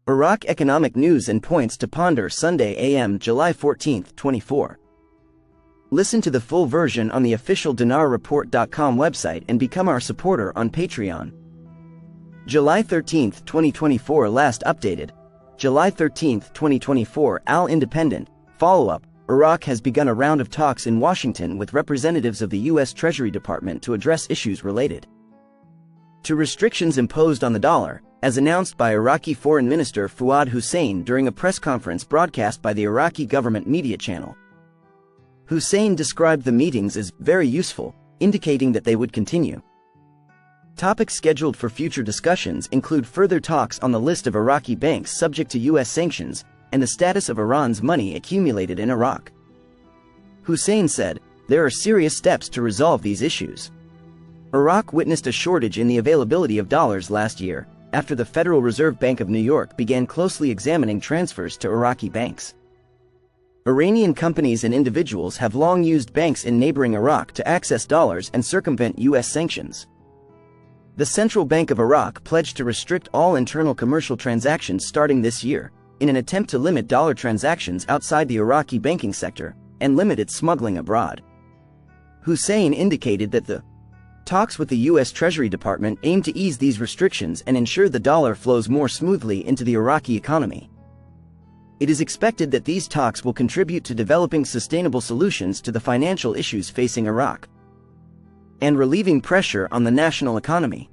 Iraq economic news and points to ponder Sunday a.m. July 14, 24. Listen to the full version on the official dinarreport.com website and become our supporter on Patreon. July 13, 2024 last updated. July 13, 2024 Al Independent. Follow-up. Iraq has begun a round of talks in Washington with representatives of the U.S. Treasury Department to address issues related to restrictions imposed on the dollar, as announced by Iraqi Foreign Minister Fuad Hussein during a press conference broadcast by the Iraqi government media channel. Hussein described the meetings as very useful, indicating that they would continue. Topics scheduled for future discussions include further talks on the list of Iraqi banks subject to U.S. sanctions and the status of Iran's money accumulated in Iraq. Hussein said, "There are serious steps to resolve these issues." Iraq witnessed a shortage in the availability of dollars last year, after the Federal Reserve Bank of New York began closely examining transfers to Iraqi banks. Iranian companies and individuals have long used banks in neighboring Iraq to access dollars and circumvent U.S. sanctions. The Central Bank of Iraq pledged to restrict all internal commercial transactions starting this year, in an attempt to limit dollar transactions outside the Iraqi banking sector and limit its smuggling abroad. Hussein indicated that the talks with the U.S. Treasury Department aim to ease these restrictions and ensure the dollar flows more smoothly into the Iraqi economy. It is expected that these talks will contribute to developing sustainable solutions to the financial issues facing Iraq and relieving pressure on the national economy.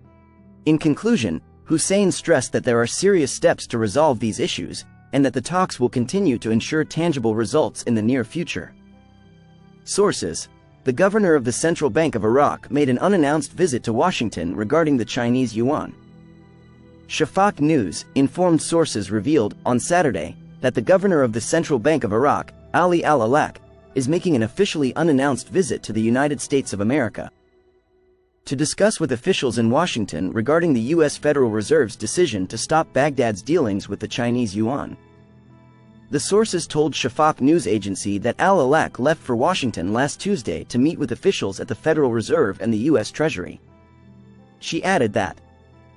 In conclusion, Hussein stressed that there are serious steps to resolve these issues and that the talks will continue to ensure tangible results in the near future. Sources: The governor of the Central Bank of Iraq made an unannounced visit to Washington regarding the Chinese yuan. Shafaq News, informed sources revealed, on Saturday, that the governor of the Central Bank of Iraq, Ali al-Awlaq, is making an officially unannounced visit to the United States of America to discuss with officials in Washington regarding the U.S. Federal Reserve's decision to stop Baghdad's dealings with the Chinese yuan. The sources told Shafaq News Agency that al-Awlaq left for Washington last Tuesday to meet with officials at the Federal Reserve and the U.S. Treasury. She added that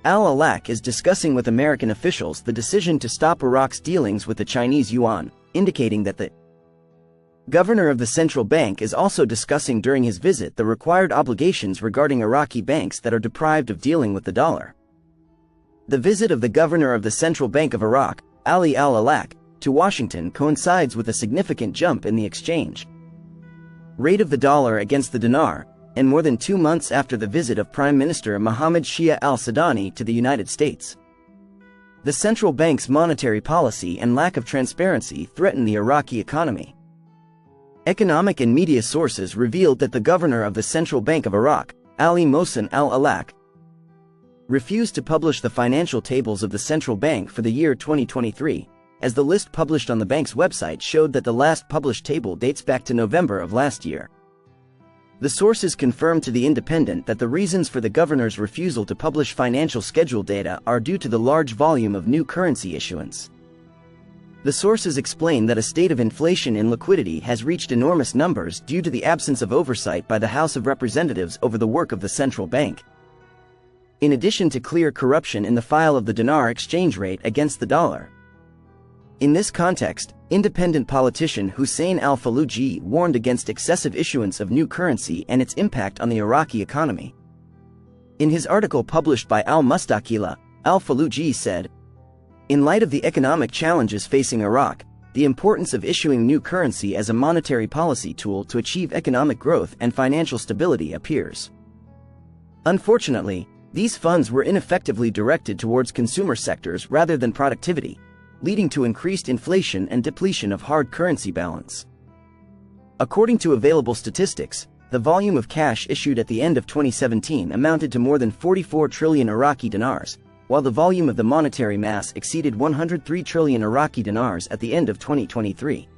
al-Awlaq is discussing with American officials the decision to stop Iraq's dealings with the Chinese yuan, indicating that the governor of the central bank is also discussing during his visit the required obligations regarding Iraqi banks that are deprived of dealing with the dollar. The visit of the governor of the Central Bank of Iraq, Ali al-Awlaq, to Washington coincides with a significant jump in the exchange rate of the dollar against the dinar, and more than 2 months after the visit of Prime Minister Mohammed Shia al-Sudani to the United States. The central bank's monetary policy and lack of transparency threaten the Iraqi economy. Economic and media sources revealed that the governor of the Central Bank of Iraq, Ali Mohsen al-Awlaq, refused to publish the financial tables of the central bank for the year 2023, as the list published on the bank's website showed that the last published table dates back to November of last year. The sources confirmed to The Independent that the reasons for the governor's refusal to publish financial schedule data are due to the large volume of new currency issuance. The sources explain that a state of inflation in liquidity has reached enormous numbers due to the absence of oversight by the House of Representatives over the work of the central bank. In addition to clear corruption in the file of the dinar exchange rate against the dollar. In this context, independent politician Hussein al-Faluji warned against excessive issuance of new currency and its impact on the Iraqi economy. In his article published by al-Mustaqila, al-Faluji said, "In light of the economic challenges facing Iraq, the importance of issuing new currency as a monetary policy tool to achieve economic growth and financial stability appears. Unfortunately, these funds were ineffectively directed towards consumer sectors rather than productivity, leading to increased inflation and depletion of hard currency balance." According to available statistics, the volume of cash issued at the end of 2017 amounted to more than 44 trillion Iraqi dinars, while the volume of the monetary mass exceeded 103 trillion Iraqi dinars at the end of 2023.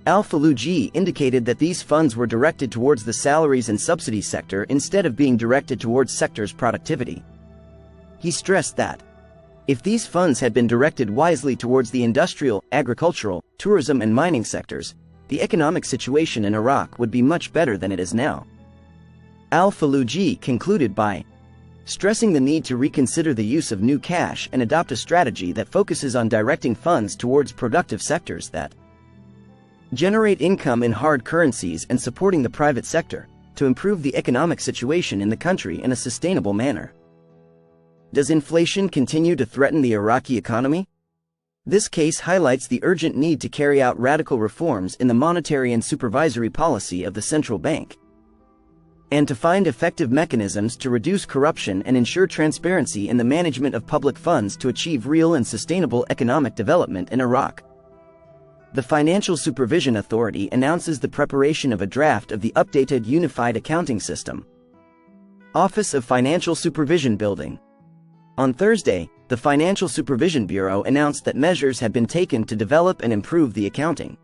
Al-Faluji indicated that these funds were directed towards the salaries and subsidies sector instead of being directed towards sectors' productivity. He stressed that, if these funds had been directed wisely towards the industrial, agricultural, tourism and mining sectors, the economic situation in Iraq would be much better than it is now. Al-Faluji concluded by stressing the need to reconsider the use of new cash and adopt a strategy that focuses on directing funds towards productive sectors that generate income in hard currencies and supporting the private sector to improve the economic situation in the country in a sustainable manner. Does inflation continue to threaten the Iraqi economy? This case highlights the urgent need to carry out radical reforms in the monetary and supervisory policy of the central bank, and to find effective mechanisms to reduce corruption and ensure transparency in the management of public funds to achieve real and sustainable economic development in Iraq. The Financial Supervision Authority announces the preparation of a draft of the updated Unified Accounting System. Office of Financial Supervision Building. On Thursday, the Financial Supervision Bureau announced that measures had been taken to develop and improve the accounting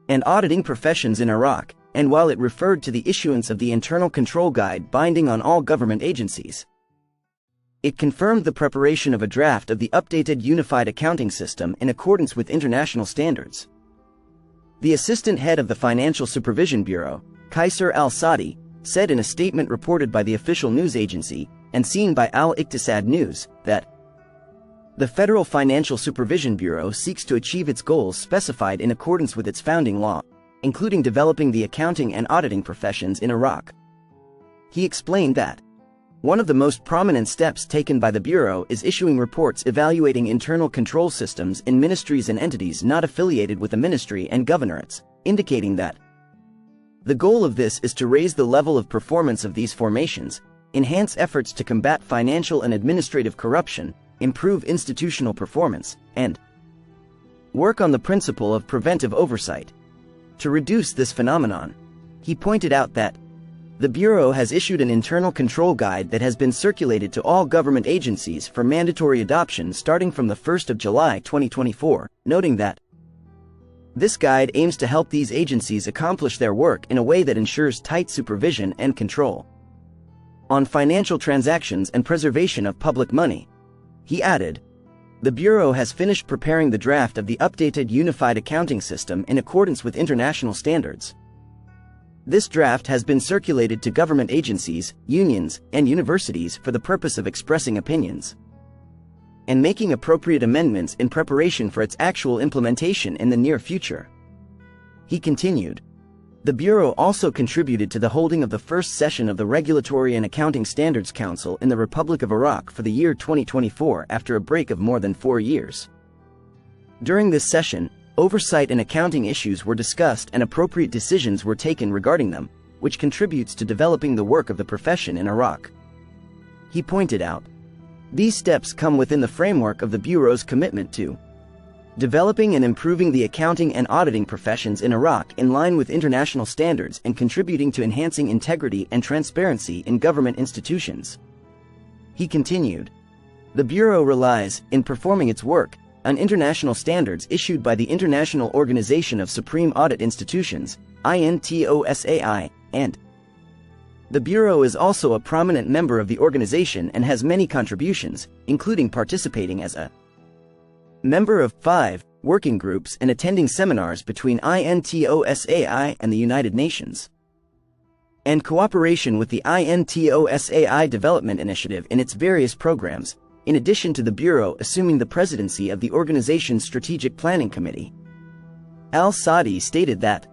and auditing professions in Iraq, and while it referred to the issuance of the Internal Control Guide binding on all government agencies, it confirmed the preparation of a draft of the updated Unified Accounting System in accordance with international standards. The assistant head of the Financial Supervision Bureau, Kaiser al-Sadi, said in a statement reported by the official news agency and seen by Al-Iqtisad News that the Federal Financial Supervision Bureau seeks to achieve its goals specified in accordance with its founding law, including developing the accounting and auditing professions in Iraq. He explained that one of the most prominent steps taken by the Bureau is issuing reports evaluating internal control systems in ministries and entities not affiliated with the ministry and governorates, indicating that the goal of this is to raise the level of performance of these formations, enhance efforts to combat financial and administrative corruption, improve institutional performance, and work on the principle of preventive oversight. To reduce this phenomenon, he pointed out that the Bureau has issued an internal control guide that has been circulated to all government agencies for mandatory adoption starting from the 1st of July 2024, noting that this guide aims to help these agencies accomplish their work in a way that ensures tight supervision and control on financial transactions and preservation of public money. He added, the Bureau has finished preparing the draft of the updated Unified Accounting System in accordance with international standards. This draft has been circulated to government agencies, unions, and universities for the purpose of expressing opinions and making appropriate amendments in preparation for its actual implementation in the near future. He continued, the Bureau also contributed to the holding of the first session of the Regulatory and Accounting Standards Council in the Republic of Iraq for the year 2024 after a break of more than 4 years. During this session, oversight and accounting issues were discussed and appropriate decisions were taken regarding them, which contributes to developing the work of the profession in Iraq. He pointed out, these steps come within the framework of the Bureau's commitment to developing and improving the accounting and auditing professions in Iraq in line with international standards and contributing to enhancing integrity and transparency in government institutions. He continued, the Bureau relies, in performing its work, on international standards issued by the International Organization of Supreme Audit Institutions, INTOSAI, and the Bureau is also a prominent member of the organization and has many contributions, including participating as a member of 5 working groups and attending seminars between INTOSAI and the United Nations, and cooperation with the INTOSAI Development Initiative in its various programs, in addition to the Bureau assuming the presidency of the organization's Strategic Planning Committee. Al-Sadi stated that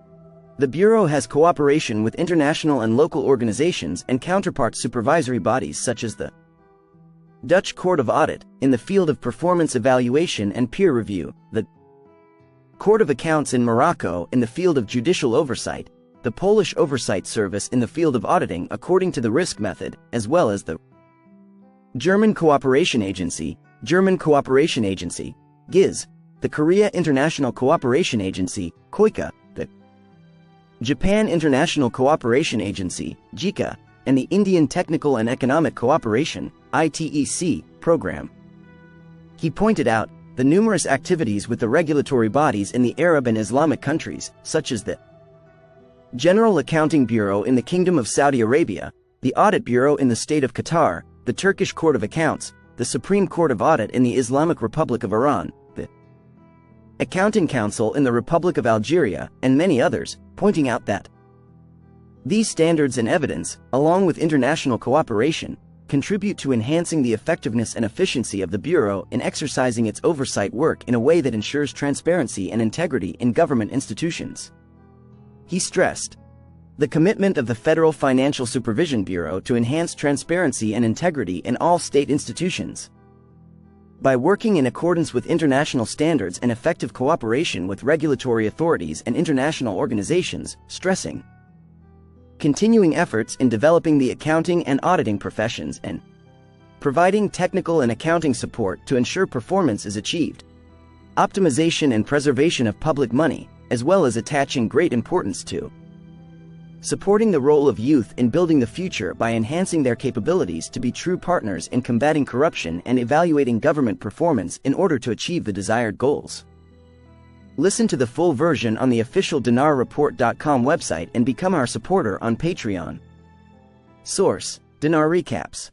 the Bureau has cooperation with international and local organizations and counterpart supervisory bodies such as the Dutch Court of Audit, in the field of performance evaluation and peer review, the Court of Accounts in Morocco in the field of judicial oversight, the Polish Oversight Service in the field of auditing according to the risk method, as well as the German Cooperation Agency, GIZ, the Korea International Cooperation Agency, KOICA, the Japan International Cooperation Agency, JICA, and the Indian Technical and Economic Cooperation, ITEC, program. He pointed out the numerous activities with the regulatory bodies in the Arab and Islamic countries, such as the General Accounting Bureau in the Kingdom of Saudi Arabia, the Audit Bureau in the State of Qatar, the Turkish Court of Accounts, the Supreme Court of Audit in the Islamic Republic of Iran, the Accounting Council in the Republic of Algeria, and many others, pointing out that these standards and evidence, along with international cooperation, contribute to enhancing the effectiveness and efficiency of the Bureau in exercising its oversight work in a way that ensures transparency and integrity in government institutions. He stressed the commitment of the Federal Financial Supervision Bureau to enhance transparency and integrity in all state institutions. By working in accordance with international standards and effective cooperation with regulatory authorities and international organizations, stressing continuing efforts in developing the accounting and auditing professions and providing technical and accounting support to ensure performance is achieved, optimization and preservation of public money, as well as attaching great importance to supporting the role of youth in building the future by enhancing their capabilities to be true partners in combating corruption and evaluating government performance in order to achieve the desired goals. Listen to the full version on the official dinarreport.com website and become our supporter on Patreon. Source: Dinar Recaps.